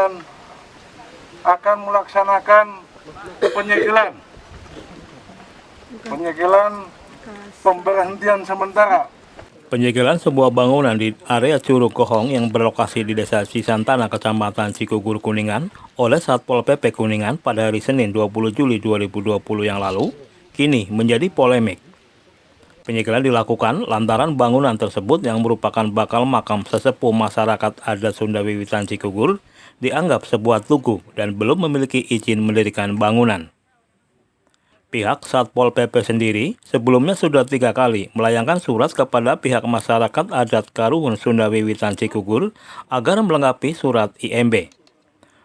Selatan akan melaksanakan penyegelan pemberhentian sementara. Penyegelan sebuah bangunan di area Curug Kohong yang berlokasi di Desa Cisantana, Kecamatan Cikugur, Kuningan oleh Satpol PP Kuningan pada hari Senin 20 Juli 2020 yang lalu kini menjadi polemik. Penyegelan dilakukan lantaran bangunan tersebut yang merupakan bakal makam sesepuh masyarakat adat Sunda Wiwitan Cikugur dianggap sebuah tugu dan belum memiliki izin mendirikan bangunan. Pihak Satpol PP sendiri sebelumnya sudah 3 kali melayangkan surat kepada pihak masyarakat adat Karuhun Sunda Wiwitan Cikugur agar melengkapi surat IMB.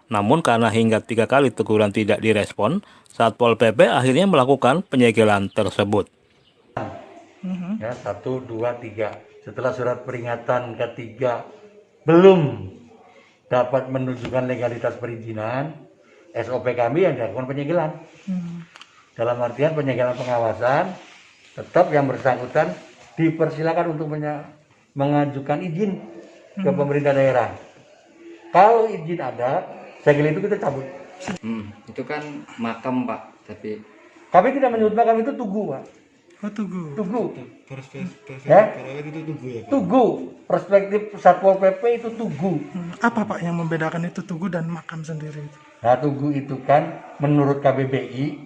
Namun karena hingga 3 kali teguran tidak direspon, Satpol PP akhirnya melakukan penyegelan tersebut. Ya, 1, 2, 3. Setelah surat peringatan ketiga belum dapat menunjukkan legalitas perizinan, SOP kami yang dilakukan penyegelan. Dalam artian penyegelan pengawasan, tetap yang bersangkutan dipersilakan untuk mengajukan izin ke pemerintah daerah. Kalau izin ada, segel itu kita cabut. Itu kan makam Pak, tapi Kami tidak menyebut makam, itu tugu Pak. Oh, tugu. Tugu. Perspektif Ya? itu tugu ya, Pak? Tugu. Perspektif Satpol PP itu tugu. Apa Pak yang membedakan itu tugu dan makam sendiri itu? Nah, tugu itu kan menurut KBBI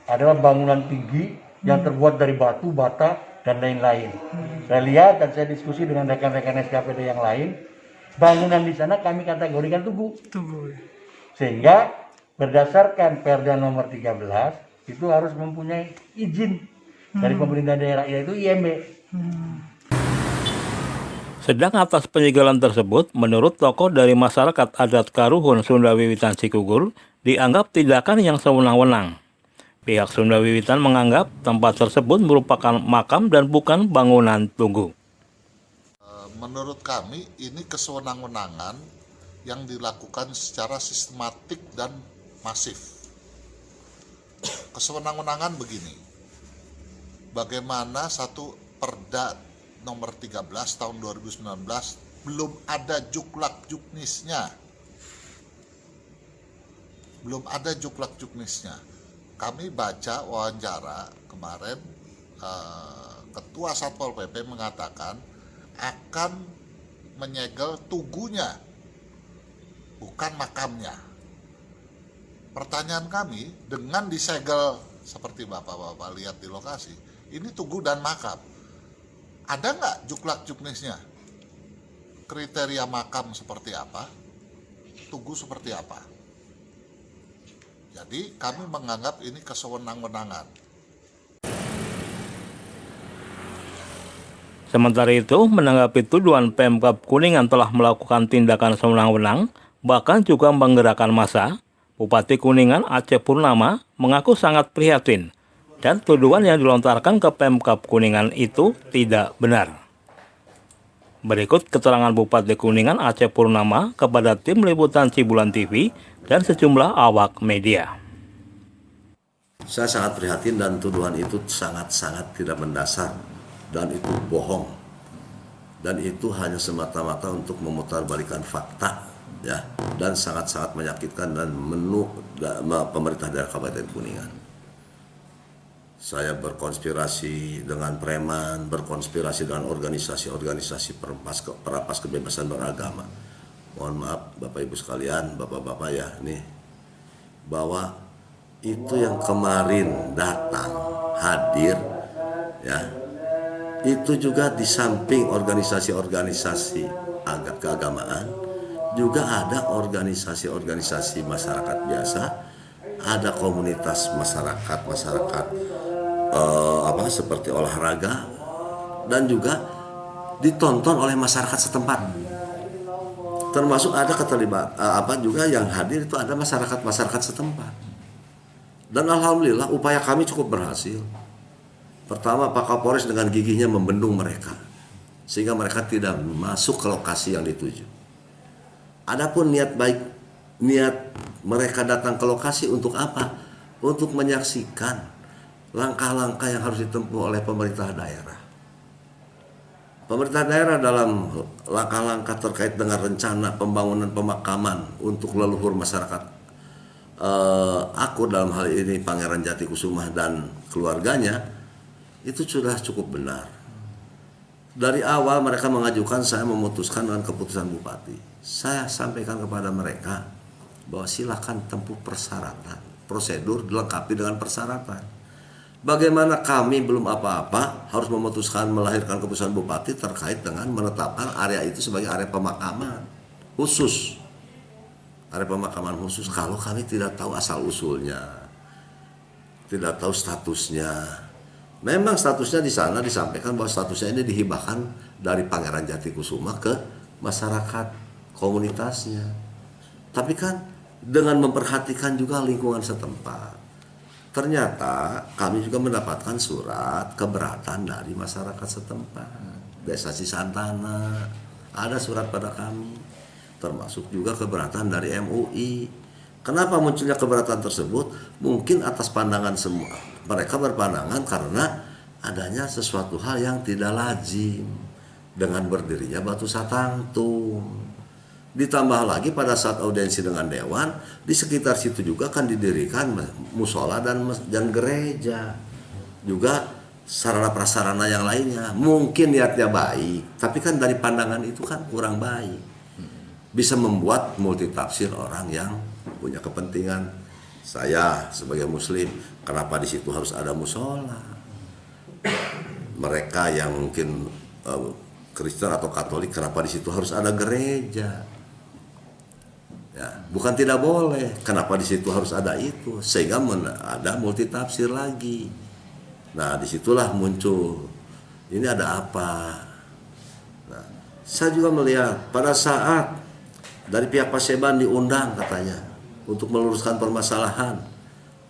adalah bangunan tinggi yang terbuat dari batu, bata, dan lain-lain. Saya lihat dan saya diskusi dengan rekan-rekan SKPD yang lain, bangunan di sana kami kategorikan tugu. Tugu. Sehingga berdasarkan Perda nomor 13 itu harus mempunyai izin dari pemerintah daerah, yaitu IMB. Sedang atas penyegelan tersebut, menurut tokoh dari masyarakat adat Karuhun Sunda Wiwitan Cikugur, dianggap tindakan yang sewenang-wenang. Pihak Sunda Wiwitan menganggap tempat tersebut merupakan makam dan bukan bangunan tugu. Menurut kami ini kesewenang-wenangan yang dilakukan secara sistematik dan masif. Kesewenang-wenangan begini, bagaimana satu Perda nomor 13 tahun 2019 belum ada juklak-juknisnya. Kami baca wawancara kemarin, Ketua Satpol PP mengatakan akan menyegel tugunya, bukan makamnya. Pertanyaan kami, dengan disegel seperti Bapak-Bapak lihat di lokasi, ini tugu dan makam. Ada nggak juklak-juknisnya? Kriteria makam seperti apa? Tugu seperti apa? Jadi kami menganggap ini kesewenang-wenangan. Sementara itu, menanggapi tuduhan Pemkab Kuningan telah melakukan tindakan sewenang-wenang, bahkan juga menggerakkan massa, Bupati Kuningan Aceh Purnama mengaku sangat prihatin dan tuduhan yang dilontarkan ke Pemkab Kuningan itu tidak benar. Berikut keterangan Bupati Kuningan Aceh Purnama kepada tim liputan Cibulan TV dan sejumlah awak media. Saya sangat prihatin dan tuduhan itu sangat-sangat tidak mendasar dan itu bohong. Dan itu hanya semata-mata untuk memutarbalikkan fakta, ya, dan sangat-sangat menyakitkan dan pemerintah daerah Kabupaten Kuningan. Saya berkonspirasi dengan preman, berkonspirasi dengan organisasi-organisasi perapas kebebasan beragama. Mohon maaf Bapak Ibu sekalian, Bapak-Bapak ya, nih, bahwa itu yang kemarin datang, hadir, ya, itu juga di samping organisasi-organisasi keagamaan, juga ada organisasi-organisasi masyarakat biasa, ada komunitas masyarakat seperti olahraga, dan juga ditonton oleh masyarakat setempat. Termasuk ada keterlibatan juga yang hadir itu ada masyarakat setempat. Dan alhamdulillah upaya kami cukup berhasil. Pertama, Pak Kapolres dengan gigihnya membendung mereka sehingga mereka tidak masuk ke lokasi yang dituju. Adapun niat mereka datang ke lokasi untuk apa? Untuk menyaksikan langkah-langkah yang harus ditempuh oleh pemerintah daerah. pemerintah daerah dalam langkah-langkah terkait dengan rencana pembangunan pemakaman untuk leluhur masyarakat aku dalam hal ini Pangeran Jatikusumah dan keluarganya itu sudah cukup benar. Dari awal mereka mengajukan, saya memutuskan dengan keputusan bupati. Saya sampaikan kepada mereka bahwa silakan tempuh persyaratan, prosedur dilengkapi dengan persyaratan. Bagaimana kami belum apa-apa harus memutuskan melahirkan keputusan bupati terkait dengan menetapkan area itu sebagai area pemakaman khusus. Area pemakaman khusus kalau kami tidak tahu asal usulnya, tidak tahu statusnya. Memang statusnya di sana disampaikan bahwa statusnya ini dihibahkan dari Pangeran Jatikusumah ke masyarakat komunitasnya. Tapi kan dengan memperhatikan juga lingkungan setempat. Ternyata kami juga mendapatkan surat keberatan dari masyarakat setempat. Desa Cisantana ada surat pada kami. Termasuk juga keberatan dari MUI. Kenapa munculnya keberatan tersebut? Mungkin atas pandangan semua. Mereka berpandangan karena adanya sesuatu hal yang tidak lazim dengan berdirinya Batu Satangtung. Ditambah lagi pada saat audiensi dengan Dewan, di sekitar situ juga akan didirikan musola dan gereja. Juga sarana prasarana yang lainnya. Mungkin niatnya baik, tapi kan dari pandangan itu kan kurang baik. Bisa membuat multitafsir orang yang punya kepentingan. Saya sebagai muslim, kenapa di situ harus ada musola? Mereka yang mungkin Kristen atau Katolik, kenapa di situ harus ada gereja? Ya, bukan tidak boleh, kenapa di situ harus ada itu? Sehingga ada multitafsir lagi. Nah, disitulah muncul ini ada apa? Nah, saya juga melihat pada saat dari pihak Paseban diundang katanya untuk meluruskan permasalahan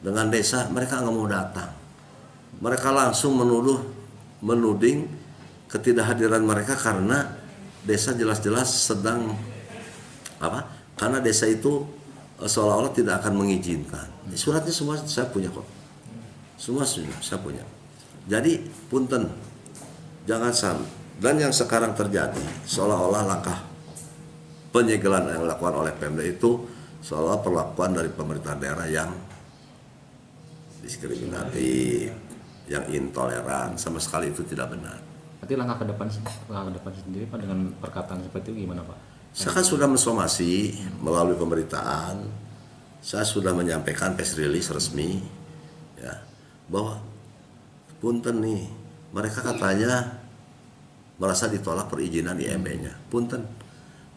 dengan desa, mereka nggak mau datang. Mereka langsung menuding ketidakhadiran mereka karena desa jelas-jelas sedang apa? Karena desa itu seolah-olah tidak akan mengizinkan. Suratnya semua saya punya kok. Semua saya punya. Jadi punten, jangan sampai. Dan yang sekarang terjadi seolah-olah langkah penyegelan yang dilakukan oleh Pemda itu seolah perlakuan dari pemerintah daerah yang diskriminatif, yang intoleran, sama sekali itu tidak benar. Berarti langkah ke depan sendiri Pak dengan perkataan seperti itu gimana Pak? Saya kan sudah mensomasi melalui pemberitaan, saya sudah menyampaikan press release resmi, ya, bahwa punten nih, mereka katanya merasa ditolak perizinan IMB-nya. Punten,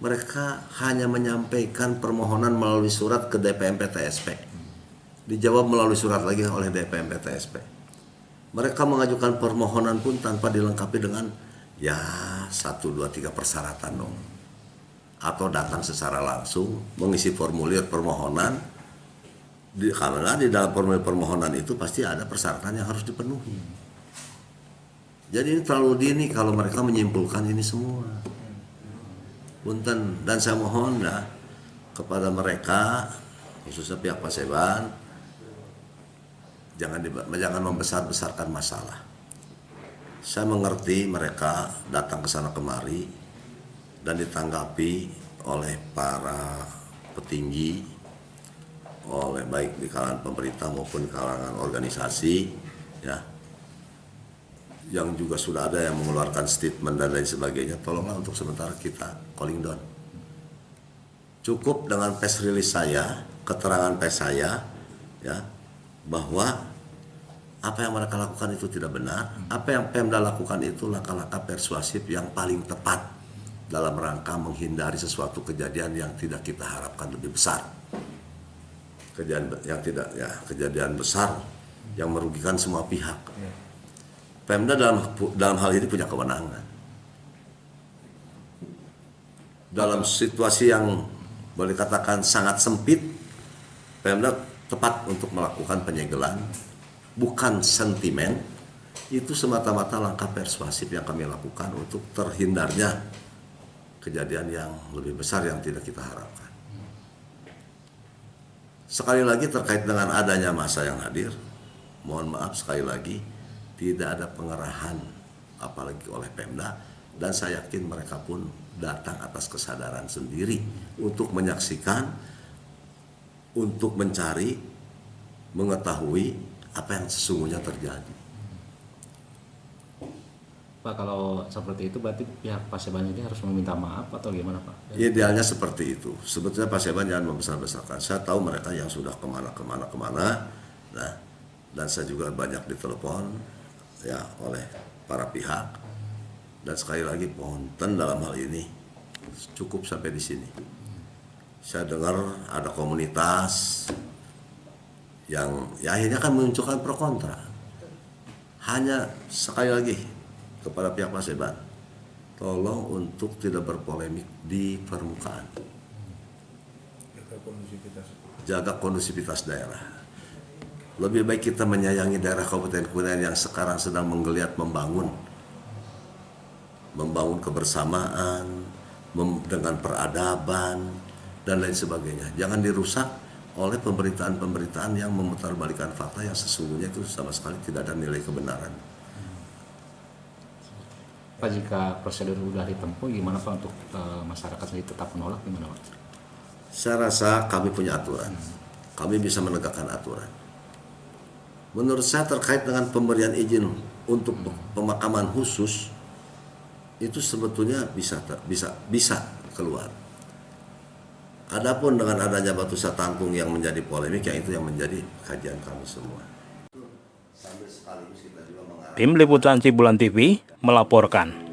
mereka hanya menyampaikan permohonan melalui surat ke DPMP TSP. Dijawab melalui surat lagi oleh DPMP TSP. Mereka mengajukan permohonan pun tanpa dilengkapi dengan ya 1, 2, 3 persyaratan dong. Atau datang secara langsung mengisi formulir permohonan. Karena di dalam formulir permohonan itu pasti ada persyaratan yang harus dipenuhi. Jadi ini terlalu dini kalau mereka menyimpulkan ini semua. Punten, dan saya mohon ya kepada mereka khususnya pihak Paseban jangan membesar-besarkan masalah. Saya mengerti mereka datang ke sana kemari dan ditanggapi oleh para petinggi, oleh baik di kalangan pemerintah maupun di kalangan organisasi, ya, yang juga sudah ada yang mengeluarkan statement dan lain sebagainya. Tolonglah untuk sementara kita calling down. Cukup dengan press release saya, keterangan pers saya, ya, bahwa apa yang mereka lakukan itu tidak benar. Apa yang Pemda lakukan itu langkah-langkah persuasif yang paling tepat dalam rangka menghindari sesuatu kejadian yang tidak kita harapkan lebih besar. Kejadian besar yang merugikan semua pihak. Pemda dalam hal ini punya kewenangan. Dalam situasi yang boleh katakan sangat sempit, Pemda tepat untuk melakukan penyegelan, bukan sentimen. Itu semata-mata langkah persuasif yang kami lakukan untuk terhindarnya kejadian yang lebih besar yang tidak kita harapkan. Sekali lagi terkait dengan adanya massa yang hadir, mohon maaf sekali lagi, tidak ada pengerahan apalagi oleh Pemda dan saya yakin mereka pun datang atas kesadaran sendiri untuk menyaksikan, untuk mencari, mengetahui apa yang sesungguhnya terjadi. Pak, kalau seperti itu berarti pihak Paseban ini harus meminta maaf atau gimana Pak? Idealnya seperti itu. Sebetulnya Paseban jangan membesar-besarkan. Saya tahu mereka yang sudah kemana. Nah, dan saya juga banyak ditelepon ya oleh para pihak. Dan sekali lagi punten dalam hal ini cukup sampai di sini. Saya dengar ada komunitas yang ya akhirnya kan menunjukkan pro kontra. Hanya sekali lagi kepada pihak Paseban, tolong untuk tidak berpolemik di permukaan. Jaga kondusivitas daerah. Lebih baik kita menyayangi daerah Kabupaten Kuningan yang sekarang sedang menggeliat membangun kebersamaan, dengan peradaban, dan lain sebagainya. Jangan dirusak oleh pemberitaan-pemberitaan yang memutarbalikkan fakta yang sesungguhnya itu sama sekali tidak ada nilai kebenaran. Pak, jika prosedur sudah ditempuh, gimana Pak untuk masyarakat sendiri tetap menolak, gimana Pak? Saya rasa kami punya aturan. Kami bisa menegakkan aturan. Menurut saya terkait dengan pemberian izin untuk pemakaman khusus, itu sebetulnya bisa keluar. Adapun dengan adanya batu satangkung yang menjadi polemik, yang itu yang menjadi kajian kami semua. Tim Liputan Cibulan TV melaporkan.